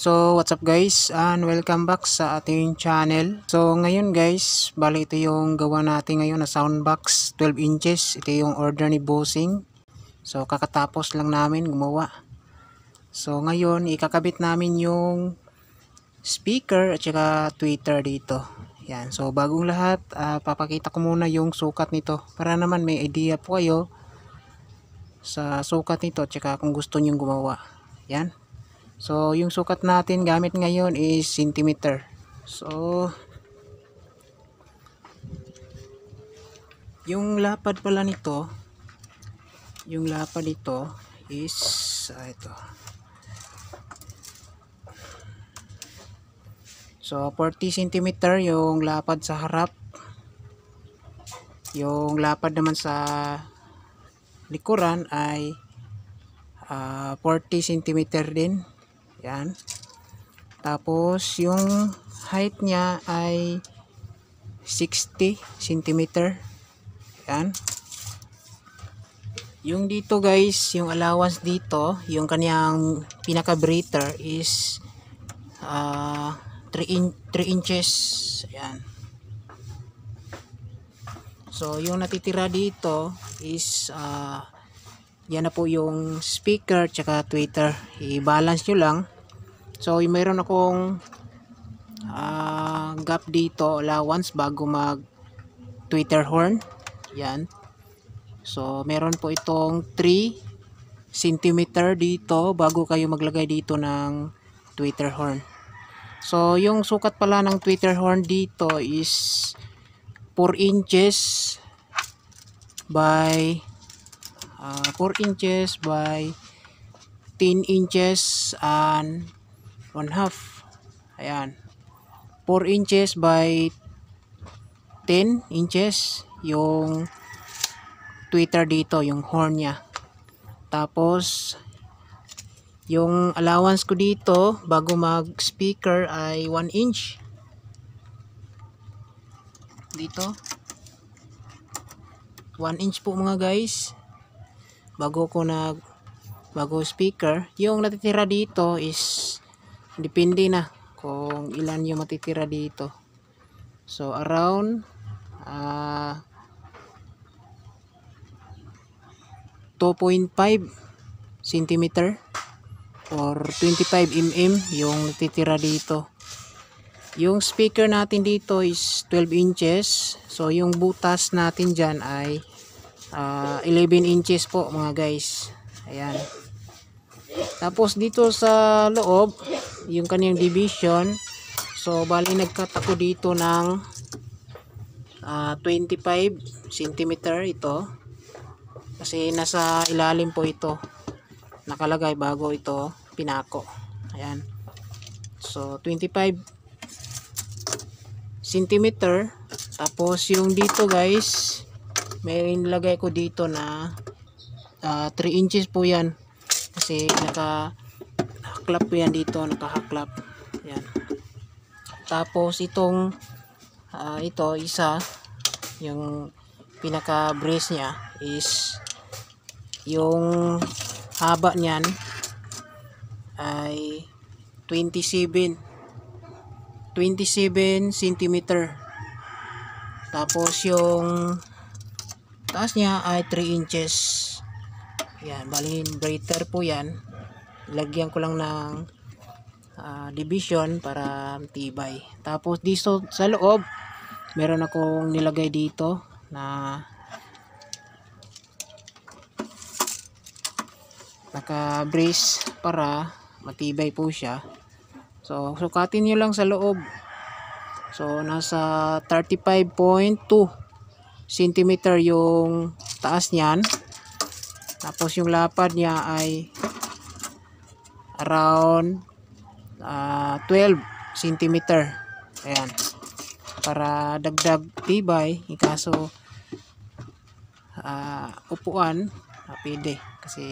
So what's up guys, and welcome back sa ating channel. So ngayon guys, bali ito yung gawa natin ngayon na soundbox 12 inches. Ito yung order ni Bossing. So kakatapos lang namin gumawa. So ngayon ikakabit namin yung speaker at saka tweeter dito. Yan. So bagong lahat, papakita ko muna yung sukat nito para naman may idea po kayo sa sukat nito at saka kung gusto niyo gumawa. Yan. So, yung sukat natin gamit ngayon is centimeter. So, yung lapad pala nito, yung lapad ito is ito. So, 40 centimeter yung lapad sa harap. Yung lapad naman sa likuran ay 40 centimeter din. Yan. Tapos yung height niya ay 60 cm. Yan. Yung dito guys, yung allowance dito, yung kanyang pinaka breather is 3 inches. Yan. So yung natitira dito is yan na po yung speaker tsaka tweeter. I-balance nyo lang. So mayroon akong gap dito, allowance bago mag tweeter horn. Yan. So meron po itong 3 cm dito bago kayo maglagay dito ng tweeter horn. So yung sukat pala ng tweeter horn dito is 4 inches by 4 inches by 10 inches and 1/2. Ayan. 4 inches by 10 inches yung tweeter dito, yung horn niya. Tapos yung allowance ko dito bago mag speaker ay 1 inch. Dito 1 inch po mga guys. Bago speaker. Yung natitira dito is depende na kung ilan yung matitira dito. So around 2.5 cm or 25 mm yung natitira dito. Yung speaker natin dito is 12 inches. So yung butas natin dyan ay 11 inches po mga guys. Ayan. Tapos dito sa loob, yung kanyang division. So bali nagcut ako dito ng 25 cm ito. Kasi nasa ilalim po ito. Nakalagay bago ito pinako. Ayan. So 25 cm. Tapos yung dito guys, may nilagay ko dito na 3 inches po yan. Kasi naka-haklap po yan dito, nakahaklap. Yan. Tapos itong ito isa, yung pinaka brace niya is yung haba niyan ay 27 cm. Tapos yung taas niya ay 3 inches. Yan, bali breather po yan. Lagyan ko lang ng division para tibay. Tapos dito sa loob, meron akong nilagay dito na naka-brace para matibay po siya. So, sukatin nyo lang sa loob. So, nasa 35.2 cm yung taas niyan. Tapos yung lapad niya ay around 12 cm. Ayan. Para dagdag tibay, ikaso upuan, pwede. Kasi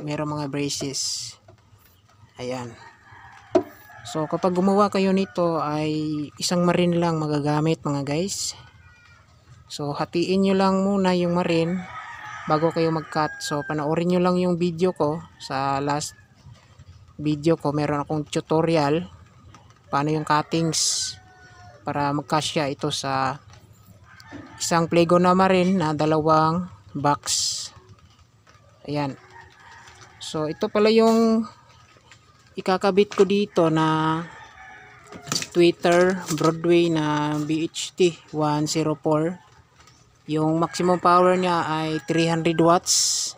meron mga braces. Ayan. So kapag gumawa kayo nito ay isang marin lang magagamit mga guys. So hatiin nyo lang muna yung marin bago kayo mag-cut. So panoorin nyo lang yung video ko sa last video ko, meron akong tutorial paano yung cuttings para magkasya ito sa isang Plegonama rin na 2 box. Ayan. So ito pala yung ikakabit ko dito na tweeter Broadway na BHT 104. Yung maximum power niya ay 300 watts.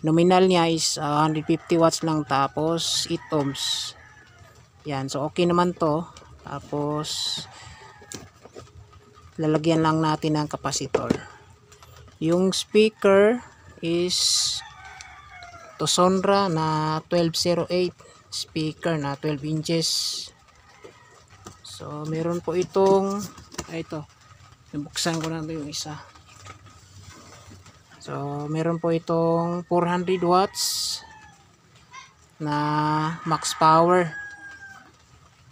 Nominal niya is 150 watts lang, tapos 8 ohms. Yan, so okay naman to. Tapos lalagyan lang natin ng capacitor. Yung speaker is Tosonra na 1208 speaker na 12 inches. So meron po itong ito. Nabuksan ko na ito yung isa. So meron po itong 400 watts na max power.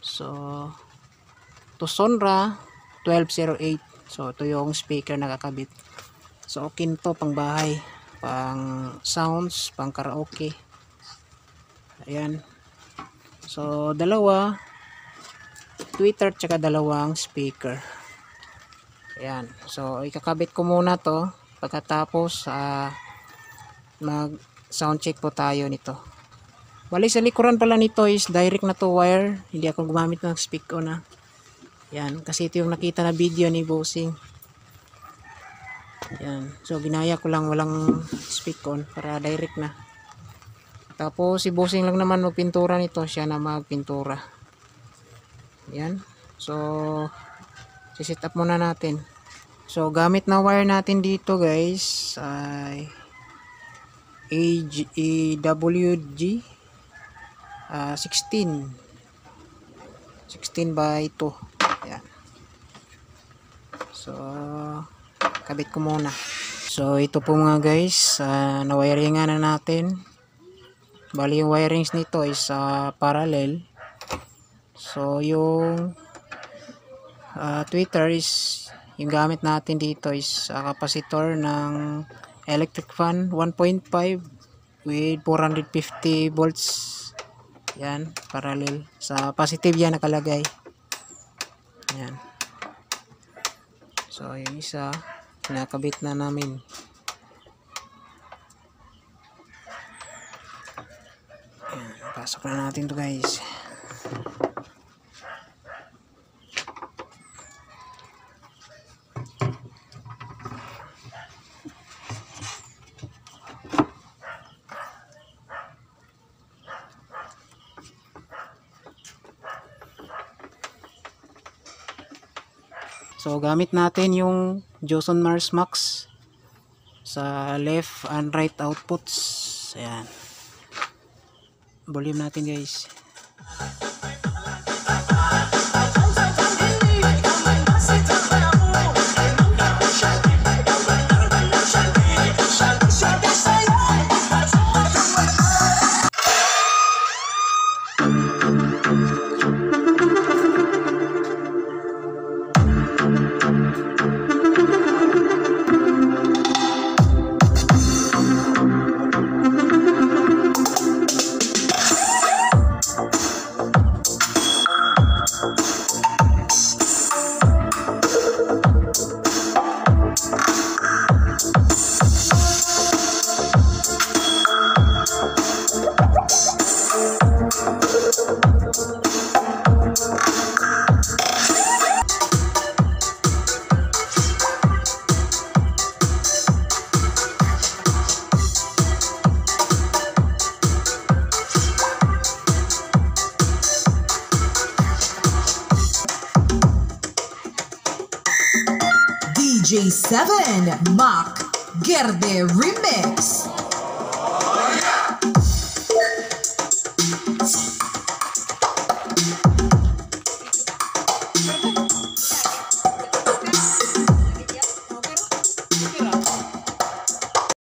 So Tosonra 1208. So ito yung speaker na kakabit. So okay to pang bahay, pang sounds, pang karaoke. Ayan. So dalawa tweeter tsaka 2 speaker. Ayan. So ikakabit ko muna to. Pagkatapos mag sound check po tayo nito. Bali sa likuran pala nito is direct na to wire. Hindi ako gumamit ng speak on na. Yan, kasi ito yung nakita na video ni Bossing. Yan. So ginaya ko lang walang speak on para direct na. Tapos si Bossing lang naman magpintura nito, siya na magpintura. Yan. So si-set up muna natin. So gamit na wire natin dito guys ay AWG 16 by 2. Yan. So kabit ko muna. So ito po mga guys, na-wiringan na natin. Bali yung wirings nito is parallel. So yung tweeter is yung gamit natin dito is capacitor ng electric fan 1.5 with 450 volts. Yan, parallel. Sa positive yan nakalagay. Yan. So yung isa nakabit na namin. Yan, pasok na natin to guys. So gamit natin yung Joson Mars Max sa left and right outputs. Ayan. Volume natin guys. DJ7 Mac Gerde Remix.